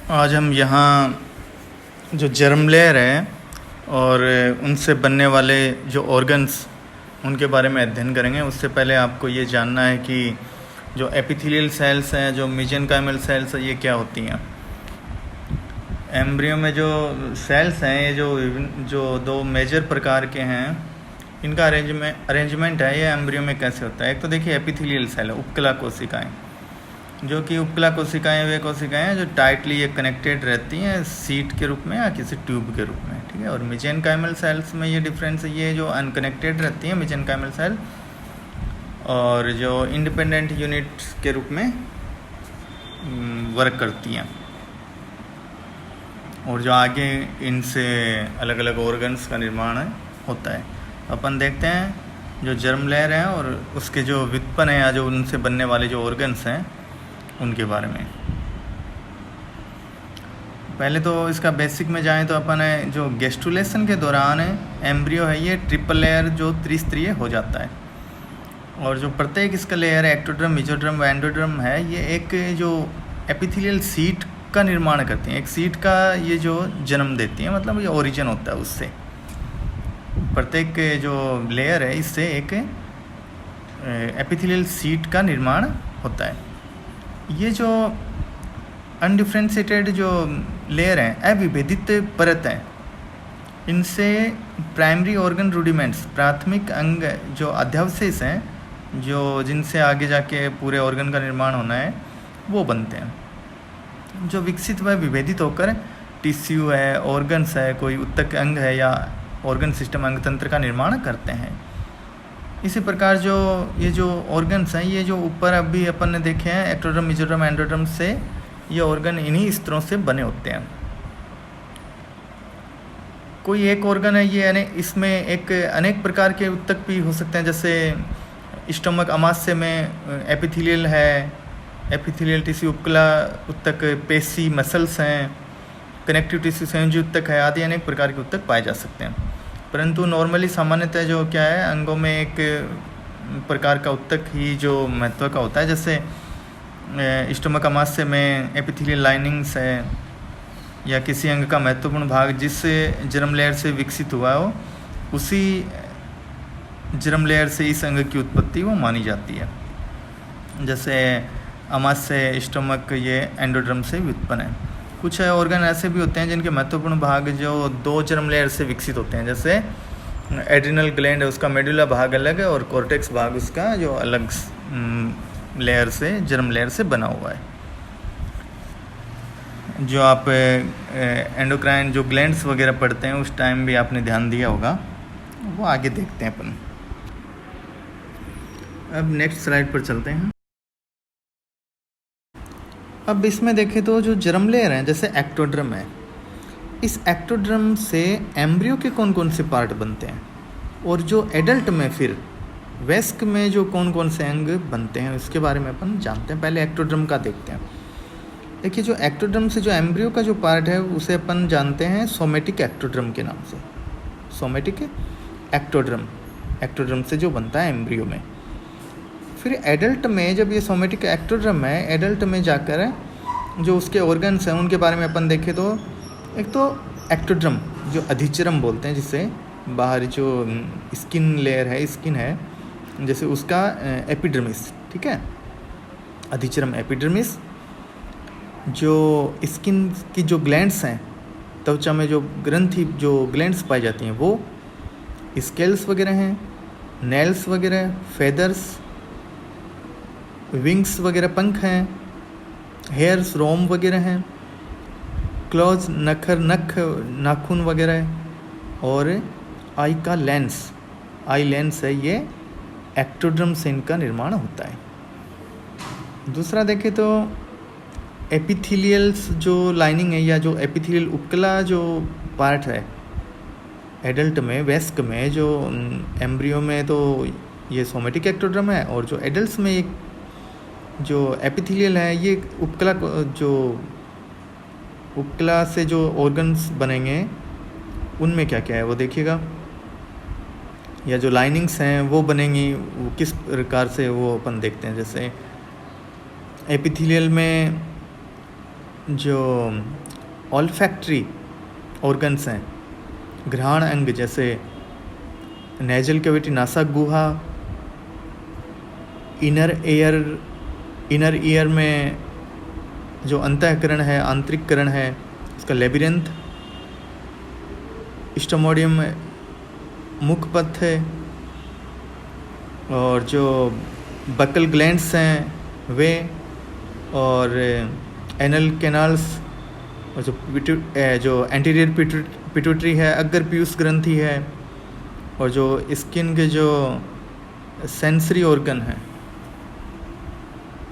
आज हम यहाँ जो जर्म लेयर है और उनसे बनने वाले जो ऑर्गन्स उनके बारे में अध्ययन करेंगे। उससे पहले आपको ये जानना है कि जो एपिथेलियल सेल्स हैं, जो मेसेनकाइमल सेल्स हैं, ये क्या होती हैं। एम्ब्रियो में जो सेल्स हैं, ये जो दो मेजर प्रकार के हैं, इनका अरेंजमेंट है ये एम्ब्रियो में कैसे होता है। एक तो देखिए एपिथेलियल सेल है, उपकला कोशिकाएँ, जो कि उपकला कोशिकाएँ वे कोशिकाएँ हैं जो टाइटली ये कनेक्टेड रहती हैं सीट के रूप में या किसी ट्यूब के रूप में, ठीक है। और मेसेनकाइमल सेल्स में ये डिफरेंस है, ये जो अनकनेक्टेड रहती हैं मेसेनकाइमल सेल, और जो इंडिपेंडेंट यूनिट के रूप में वर्क करती हैं, और जो आगे इनसे अलग अलग ऑर्गन्स का निर्माण होता है। अपन देखते हैं जो जर्म लेयर है और उसके जो व्युत्पन्न है या जो उनसे बनने वाले जो ऑर्गन्स हैं उनके बारे में। पहले तो इसका बेसिक में जाएं तो अपन जो गेस्टुलेशन के दौरान एम्ब्रियो है ये ट्रिपल लेयर जो त्रिस्तरीय हो जाता है, और जो प्रत्येक इसका लेयर एक्टोडर्म, मेसोडर्म व एंडोडर्म है, ये एक जो एपिथेलियल सीट का निर्माण करती हैं। एक सीट का ये जो जन्म देती है, मतलब ये ओरिजिन होता है उससे। प्रत्येक जो लेयर है इससे एक एपिथेलियल सीट का निर्माण होता है। ये जो अनडिफ्रेंशिएटेड जो लेयर हैं, अविभेदित परत हैं, इनसे प्राइमरी ऑर्गन रूडिमेंट्स, प्राथमिक अंग जो अध्यावशेष हैं, जो जिनसे आगे जाके पूरे ऑर्गन का निर्माण होना है, वो बनते हैं, जो विकसित व विभेदित होकर टिश्यू है, ऑर्गन्स है, कोई उत्तक अंग है या ऑर्गन सिस्टम अंग तंत्र का निर्माण करते हैं। इसी प्रकार जो ये जो ऑर्गन्स हैं, ये जो ऊपर अभी अपन ने देखे हैं एक्टोडर्म, मेसोडर्म, एंडोडर्म से, ये ऑर्गन इन्हीं स्तरों से बने होते हैं। कोई एक ऑर्गन है ये इसमें एक अनेक प्रकार के उत्तक भी हो सकते हैं, जैसे स्टमक अमाशय में एपिथेलियल है, एपिथेलियल टिश्यू उपकला उत्तक, पेशी मसल्स हैं, कनेक्टिव टिश्यू संयोजी उत्तक है, आदि अनेक प्रकार के उत्तक पाए जा सकते हैं। परंतु नॉर्मली सामान्यतः जो क्या है, अंगों में एक प्रकार का उत्तक ही जो महत्व का होता है। जैसे स्टमक अमाशय में एपिथेलियल लाइनिंग्स है, या किसी अंग का महत्वपूर्ण भाग जिस जर्म लेयर से विकसित हुआ हो, उसी जर्म लेयर से इस अंग की उत्पत्ति वो मानी जाती है। जैसे अमाशय, स्टमक, ये एंडोडर्म से व्युत्पन्न है। कुछ ऑर्गन ऐसे भी होते हैं जिनके महत्वपूर्ण भाग जो दो जर्म लेयर से विकसित होते हैं, जैसे एड्रिनल ग्लैंड है, उसका मेडुला भाग अलग है और कॉर्टेक्स भाग उसका जो अलग लेयर से, जर्म लेयर से बना हुआ है। जो आप एंडोक्राइन जो ग्लैंड्स वगैरह पढ़ते हैं उस टाइम भी आपने ध्यान दिया होगा, वो आगे देखते हैं अपन। अब नेक्स्ट स्लाइड पर चलते हैं। अब इसमें देखें तो जो जर्म लेयर है, जैसे एक्टोडर्म है, इस एक्टोडर्म से एम्ब्रियो के कौन कौन से पार्ट बनते हैं, और जो एडल्ट में फिर वयस्क में जो कौन कौन से अंग बनते हैं, उसके बारे में अपन जानते हैं। पहले एक्टोडर्म का देखते हैं। देखिए जो एक्टोडर्म से जो एम्ब्रियो का जो पार्ट है उसे अपन जानते हैं सोमेटिक एक्टोडर्म के नाम से। सोमेटिक एक्टोडर्म, एक्टोडर्म से जो बनता है एम्ब्रियो में। फिर एडल्ट में जब ये सोमेटिक एक्टोडर्म है, एडल्ट में जाकर जो उसके ऑर्गन्स हैं उनके बारे में अपन देखें तो एक तो एक्टोडर्म जो अधिचर्म बोलते हैं, जिससे बाहर जो स्किन लेयर है, स्किन है, जैसे उसका एपिडर्मिस, ठीक है, अधिचर्म एपिडर्मिस। जो स्किन की जो ग्लैंड्स हैं, त्वचा में जो ग्रंथि जो ग्लैंड्स पाई जाती हैं, वो स्केल्स वगैरह हैं, नेल्स वगैरह, फेदर्स, विंग्स वगैरह, पंख हैं, हेयर्स, रोम वगैरह हैं, क्लॉज, नखर, नख, नाखून वगैरह, और आई का लेंस, आई लेंस है, ये एक्टोडर्म से इनका निर्माण होता है। दूसरा देखें तो एपिथेलियल्स जो लाइनिंग है, या जो एपिथेलियल उपकला जो पार्ट है एडल्ट में, वयस्क में, जो एम्ब्रियो में तो ये सोमेटिक एक्टोडर्म है, और जो एडल्ट्स में एक जो एपिथेलियल है, ये उपकला, जो उपकला से जो ऑर्गन्स बनेंगे उनमें क्या क्या है वो देखिएगा, या जो लाइनिंग्स हैं वो बनेंगी, वो किस प्रकार से वो अपन देखते हैं। जैसे एपिथेलियल में जो ऑल्फैक्टरी ऑर्गन्स हैं, घ्राण अंग, जैसे नेजल कैविटी नासाक गुहा, इनर ईयर में जो अंतःकरण है, आंतरिक करण है, उसका लेबिरिंथ, स्टोमोडियम मुखपथ है, और जो बकल ग्लैंड्स हैं वे, और एनल कैनाल्स, और जो एंटीरियर पिट्यूटरी है, अग्र पीयूष ग्रंथि है, और जो स्किन के जो सेंसरी ऑर्गन हैं,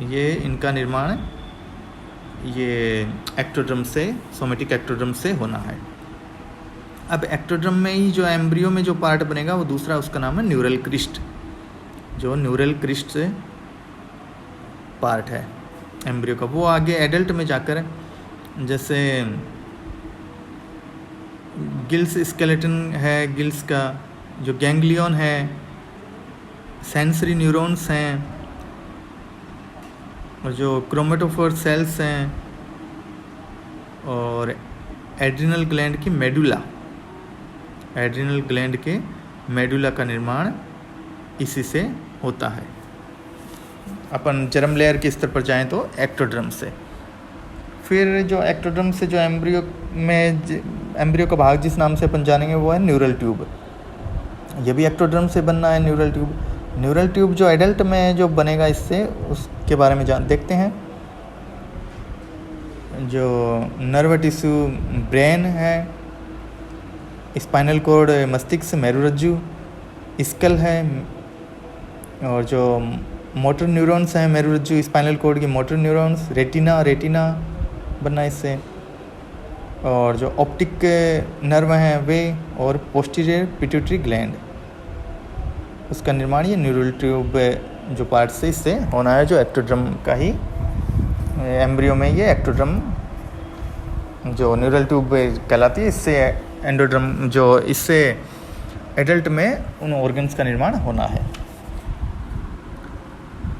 ये इनका निर्माण ये एक्टोड्रम से, सोमेटिक एक्टोड्रम से होना है। अब एक्टोड्रम में ही जो एम्ब्रियो में जो पार्ट बनेगा वो दूसरा, उसका नाम है न्यूरल क्रिस्ट, जो न्यूरल क्रिस्ट से पार्ट है एम्ब्रियो का, वो आगे एडल्ट में जाकर, जैसे गिल्स स्केलेटन है, गिल्स का जो गैंग्लियन है, सेंसरी न्यूरॉन्स हैं, और जो क्रोमेटोफोर सेल्स हैं, और एड्रिनल ग्लैंड की मेडुला, एड्रिनल ग्लैंड के मेडुला का निर्माण इसी से होता है। अपन जर्म लेयर के स्तर पर जाएं तो एक्टोड्रम से, फिर जो एक्टोड्रम से जो एम्ब्रियो का भाग जिस नाम से अपन जानेंगे वो है न्यूरल ट्यूब। ये भी एक्टोड्रम से बनना है न्यूरल ट्यूब। न्यूरल ट्यूब जो एडल्ट में जो बनेगा इससे, उसके बारे में देखते हैं। जो नर्व टिश्यू ब्रेन है, स्पाइनल कॉर्ड मस्तिष्क मेरुरज्जु, स्कल है, और जो मोटर न्यूरॉन्स हैं मेरुरज्जु स्पाइनल कॉर्ड की मोटर न्यूरॉन्स, रेटिना बनना इससे, और जो ऑप्टिक नर्व हैं वे, और पोस्टीरियर पिट्यूटरी ग्लैंड, उसका निर्माण ये न्यूरल ट्यूब जो पार्ट से इससे होना है, जो एक्टोड्रम का ही एम्ब्रियो में ये एक्टोड्रम जो न्यूरल ट्यूब कहलाती है, इससे एंडोड्रम जो इससे एडल्ट में उन ऑर्गन्स का निर्माण होना है।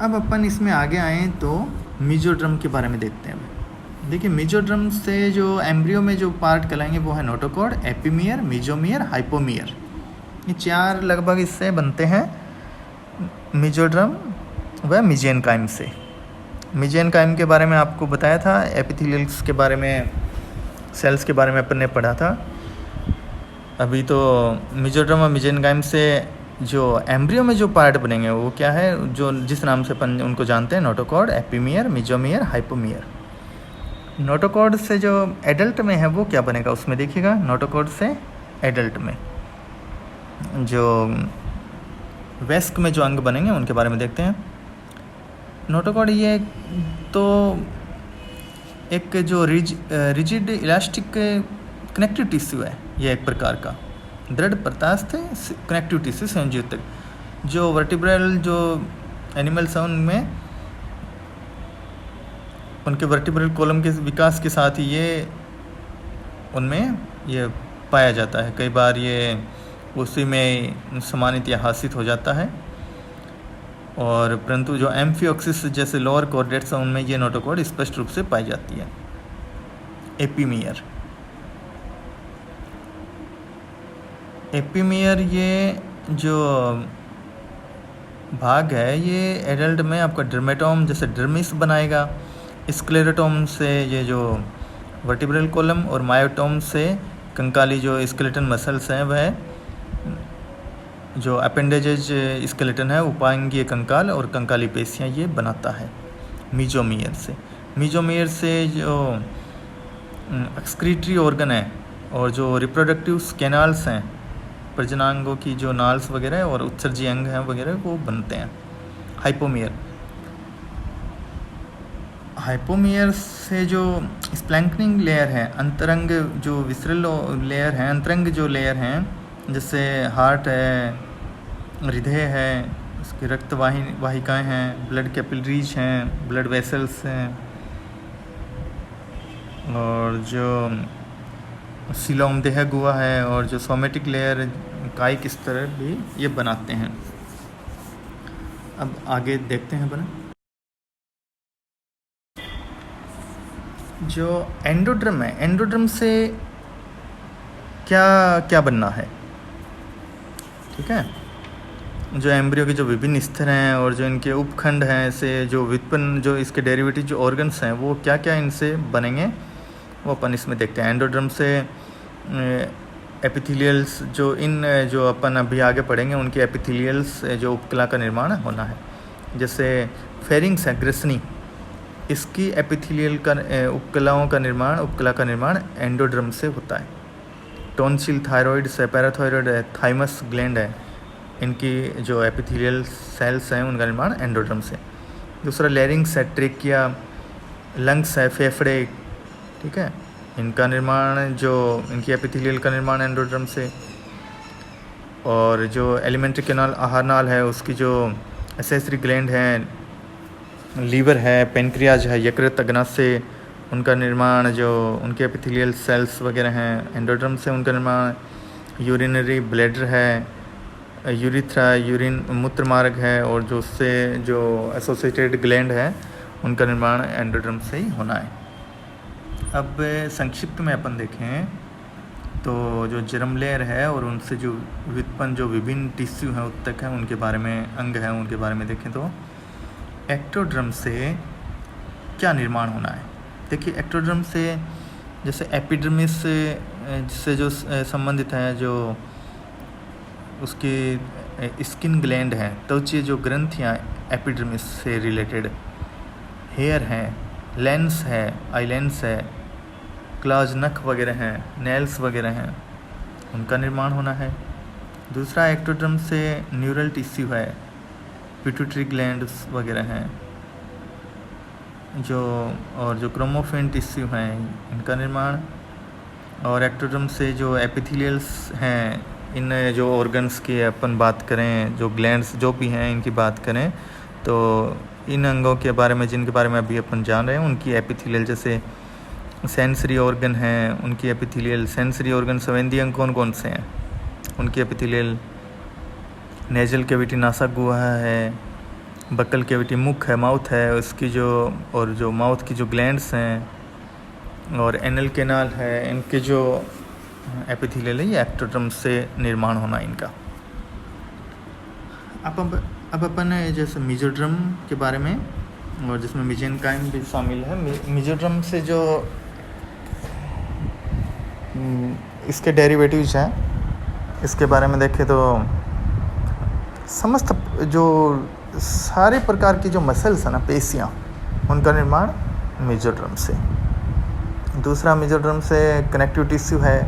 अब अपन इसमें आगे आए तो मीजोड्रम के बारे में देखते हैं। देखिए, मीजोड्रम से जो एम्ब्रियो में जो पार्ट कहलाएंगे वो है नोटोकॉर्ड, एपिमियर, मीजोमियर, हाइपोमियर। ये चार लगभग इससे बनते हैं मीजोड्रम व मीजेनकाइम से। मीजेनकाइम के बारे में आपको बताया था, एपिथेलियल्स के बारे में, सेल्स के बारे में अपन ने पढ़ा था। अभी तो मीजोड्रम और मीजेनकाइम से जो एम्ब्रियो में जो पार्ट बनेंगे वो क्या है, जो जिस नाम से अपन उनको जानते हैं, नोटोकॉर्ड, एपिमियर, मीजोमियर, हाइपोमियर। नोटोकॉर्ड से जो एडल्ट में है वो क्या बनेगा, उसमें देखिएगा, नोटोकॉर्ड से एडल्ट में जो वेस्क में जो अंग बनेंगे उनके बारे में देखते हैं। नोटोकॉर्ड ये तो एक जो रिजिड इलास्टिक कनेक्टिव टिश्यू है, ये एक प्रकार का दृढ़ प्रत्यास्थ कनेक्टिव टिश्यू संयुजक, जो वर्टिब्रल जो एनिमल्स हैं उनमें उनके वर्टिब्रल कॉलम के विकास के साथ ही ये उनमें ये पाया जाता है। कई बार ये उसी में सम्मानित या हासिल हो जाता है, और परंतु जो एम्फियोक्सिस जैसे लोअर कॉर्डेट्स हैं उनमें ये नोटोकॉर्ड स्पष्ट रूप से पाई जाती है। एपिमियर ये जो भाग है ये एडल्ट में आपका डर्मेटोम जैसे डर्मिस बनाएगा, स्क्लेरोटोम से ये जो वर्टिब्रल कॉलम, और मायोटोम से कंकाली जो स्केलेटन मसल्स हैं वह जो अपेंडेजेज स्केलेटन है, उपांगीय कंकाल और कंकाली पेशियाँ ये बनाता है। मीजोमियर से जो एक्सक्रीटरी ऑर्गन है और जो रिप्रोडक्टिव कैनाल्स हैं, प्रजनांगों की जो नाल्स वगैरह और उत्सर्जी अंग हैं वगैरह वो बनते हैं। हाइपोमियर से जो स्प्लैंकनिंग लेयर है, अंतरंग जो विसरल लेयर हैं, अंतरंग जो लेयर हैं, जैसे हार्ट है, हृदय है, उसकी रक्त वाहिकाएँ हैं, ब्लड कैपिलरीज हैं, ब्लड वेसल्स हैं, और जो सीलोम देह गुहा है, और जो सोमेटिक लेयर कायिक स्तर भी ये बनाते हैं। अब आगे देखते हैं बना। जो एंडोड्रम है, एंडोड्रम से क्या क्या बनना है, ठीक है। जो एम्ब्रियो के जो विभिन्न स्तर हैं और जो इनके उपखंड हैं से जो व्युत्पन्न जो इसके डेरिवेटिव जो ऑर्गन्स हैं वो क्या क्या इनसे बनेंगे वो अपन इसमें देखते हैं। एंडोड्रम से एपिथेलियल्स जो अपन अभी आगे पढ़ेंगे उनके एपिथेलियल्स जो उपकला का निर्माण होना है। जैसे फेरिंग्स है, ग्रसनी, इसकी एपिथेलियल का उपकलाओं का निर्माण एंडोड्रम से होता है। टॉन्सिल, थायराइड है, पैराथायराइड है, थाइमस ग्लैंड है, इनकी जो एपिथेलियल सेल्स हैं उनका निर्माण एंडोड्रम से। दूसरा लैरिंग्स है, ट्रेकिया, लंग्स है, फेफड़े, ठीक है, इनका निर्माण जो इनकी एपिथेलियल का निर्माण एंडोड्रम से। और जो एलिमेंट्री कैनाल, आहार नाल है, उसकी जो एसेसरी ग्लैंड है, लीवर है, पेनक्रियाज है, यकृत, अग्नाशय, उनका निर्माण जो उनके एपिथेलियल सेल्स वगैरह हैं एंडोड्रम से उनका निर्माण। यूरिनरी ब्लैडर है, यूरिथ्रा, यूरिन मूत्र मार्ग है, और जो उससे जो एसोसिएटेड ग्लैंड है उनका निर्माण एंडोड्रम से ही होना है। अब संक्षिप्त में अपन देखें तो जो जर्म लेयर है और उनसे जो व्युत्पन्न जो विभिन्न टिश्यू हैं, उत्तक हैं, उनके बारे में, अंग हैं, उनके बारे में देखें तो एक्टोड्रम से क्या निर्माण होना है। देखिए एक्टोड्रम से जैसे एपिडर्मिस से जो संबंधित है, जो उसकी स्किन ग्लैंड है, त्वचीय जो ग्रंथियाँ एपिडर्मिस से रिलेटेड, हेयर है, लेंस है, आई लेंस है, क्लॉज, नख वगैरह हैं, नेल्स वगैरह हैं, उनका निर्माण होना है। दूसरा एक्टोड्रम से न्यूरल टिश्यू है, पिट्यूटरी ग्लैंड्स वगैरह हैं, जो क्रोमोफेन टिश्यू हैं, इनका निर्माण। और एक्टोड्रम से जो एपिथेलियल्स हैं, इन जो ऑर्गन्स की अपन बात करें, जो ग्लैंड्स जो भी हैं इनकी बात करें तो इन अंगों के बारे में जिनके बारे में अभी अपन जान रहे हैं उनकी एपिथेलियल, जैसे सेंसरी ऑर्गन हैं, उनकी एपिथेलियल, सेंसरी ऑर्गन संवेदी अंग कौन कौन से हैं, उनकी एपिथेलियल। नेजल कैविटी नासा गुहा है, बकल कैविटी मुख है, माउथ है, उसकी जो माउथ की जो ग्लैंड्स हैं, और एनल कैनाल है, इनके जो एपिथेलियल है ये एक्टोड्रम से निर्माण होना इनका। अब अपन जैसे मेसोड्रम के बारे में, और जिसमें मेसेनकाइम भी शामिल है। मेसोड्रम से जो इसके डेरिवेटिव्स हैं इसके बारे में देखें तो समस्त जो सारे प्रकार की जो मसल्स हैं ना, पेशियाँ, उनका निर्माण मेसोड्रम से। दूसरा मेसोड्रम से कनेक्टिव टिश्यू है,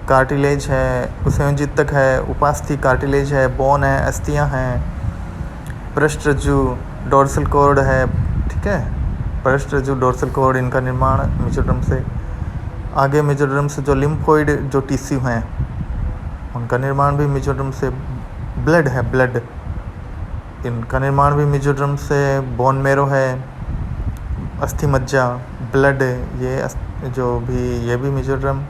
कार्टिलेज है, संयोजितक है, उपास्थि कार्टिलेज है, बोन है, अस्थियाँ हैं, पृष्ठरज्जु, डोर्सल कॉर्ड है, ठीक है, पृष्ठरज्जु, डोर्सल कॉर्ड, इनका निर्माण मेसोड्रम से। आगे मेसोड्रम से जो लिम्फोइड जो टिश्यू हैं उनका निर्माण भी मेसोड्रम से। ब्लड है, ब्लड, इनका निर्माण भी मेसोड्रम से। बोन मेरो है, अस्थि मज्जा, ब्लड, ये भी मेसोड्रम।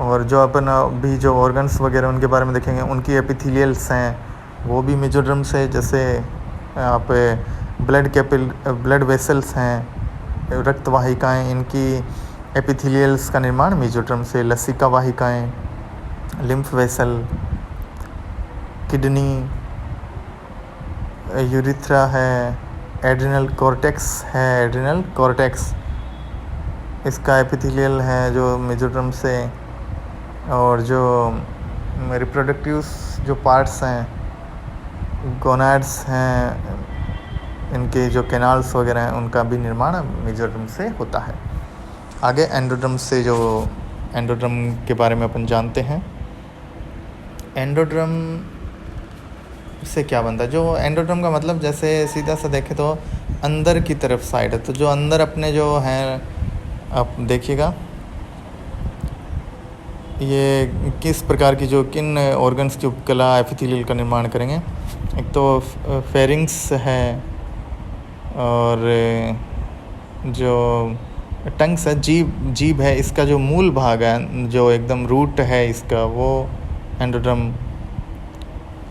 और जो अपन अभी जो ऑर्गन्स वगैरह उनके बारे में देखेंगे, उनकी एपिथेलियल्स हैं वो भी मेसोड्रम से। जैसे यहाँ पे ब्लड वेसल्स हैं, रक्त वाहिकाएँ, इनकी एपिथेलियल्स का निर्माण मेसोड्रम से। लसिका वाहिकाएँ, लिम्फ वेसल, किडनी, यूरिथ्रा है, एड्रिनल कॉर्टेक्स, इसका एपिथेलियल है जो मेसोड्रम से। और जो रिप्रोडक्टिव जो पार्ट्स हैं, गोनाड्स हैं, इनके जो कैनाल्स वगैरह हैं उनका भी निर्माण मेसोड्रम से होता है। आगे एंडोड्रम के बारे में अपन जानते हैं। एंडोड्रम से क्या बनता है। जो एंडोड्रम का मतलब जैसे सीधा सा देखें तो अंदर की तरफ साइड है, तो जो अंदर अपने जो हैं, आप देखिएगा ये किस प्रकार की जो किन ऑर्गन्स की उपकला एपिथेलियल का निर्माण करेंगे। एक तो फेरिंग्स है, और जो टंग्स है, जीभ है, इसका जो मूल भाग है, जो एकदम रूट है इसका, वो एंडोड्रम।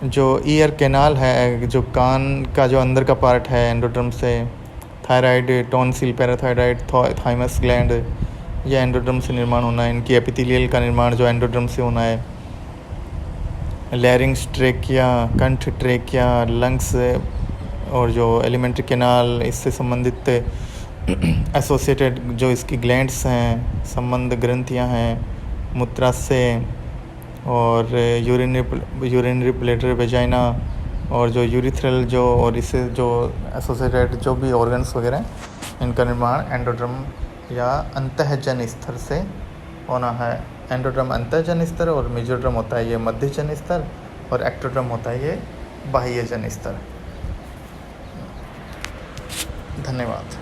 जो ईयर कैनाल है, जो कान का जो अंदर का पार्ट है, एंडोड्रम से। Thyroid, tonsil, parathyroid, thymus gland, यह एंडोड्रम से निर्माण होना है। इनकी एपिथेलियल का निर्माण जो एंडोड्रम से होना है। लैरिंग्स, ट्रेकिया, कंठ, ट्रेकिया, लंग्स और जो एलिमेंट्री कैनाल, इससे संबंधित एसोसिएटेड जो इसकी ग्लैंड्स हैं, संबंध ग्रंथियां हैं, मूत्राशय और यूरिनरी ब्लैडर, वेजाइना और जो यूरिथ्रल जो और इससे जो एसोसिएटेड जो भी ऑर्गन्स वगैरह हैं, इनका निर्माण एंडोड्रम या अंतःजन स्तर से होना है। एंडोड्रम अंतःजन स्तर और मेसोड्रम होता है ये मध्यजन स्तर और एक्टोड्रम होता है ये बाह्यजन स्तर। धन्यवाद।